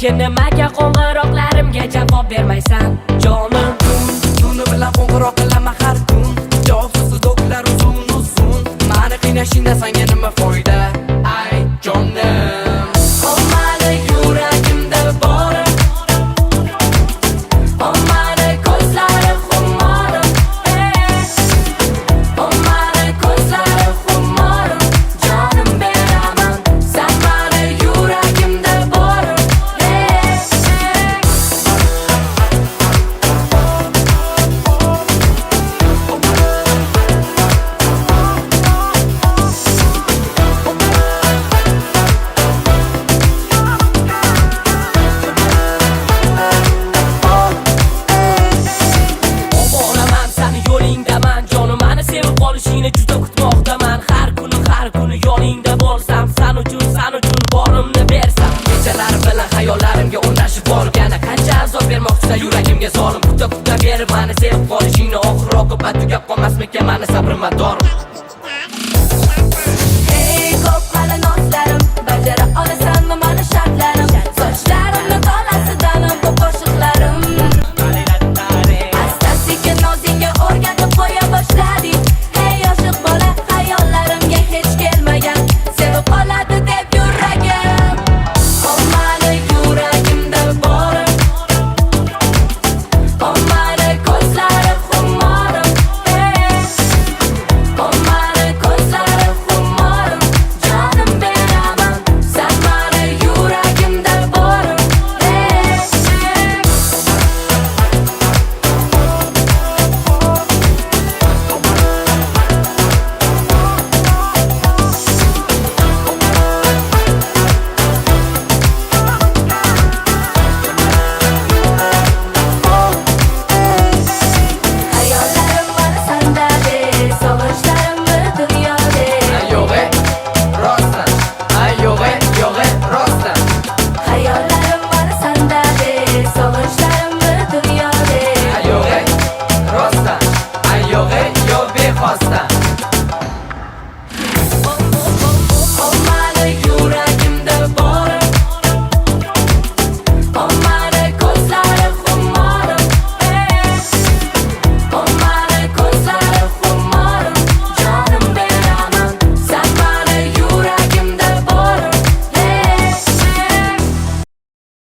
Lekin nimaga qo'ng'iroqlarimga javob bermaysan jonim? Tuni bilan qo'ng'iroq qilaman har kun. Javobsiz do'klar uzun mani qiynashingda senga nima foyda? Ay jonim, Ommani yuragimda borim, ommani ko'zlari xumorim, ommani ko'zlari xumorim, jonim beraman, sen mani yuragimda borim. Oboraman seni yo'lingdaman, jonim meni sevib qolishingni juda kutmoqdaman. Har kuni yoningda bo'lsam, sen uchun borimni bersam. Kechalar bilan xayollarimga o'rnashib borgani qancha azob bermoqchisan yuragimga zolim. Kuta berib meni sevib qolishingni oxir oqibat tugab qolmasmikan meni sabrim madorim.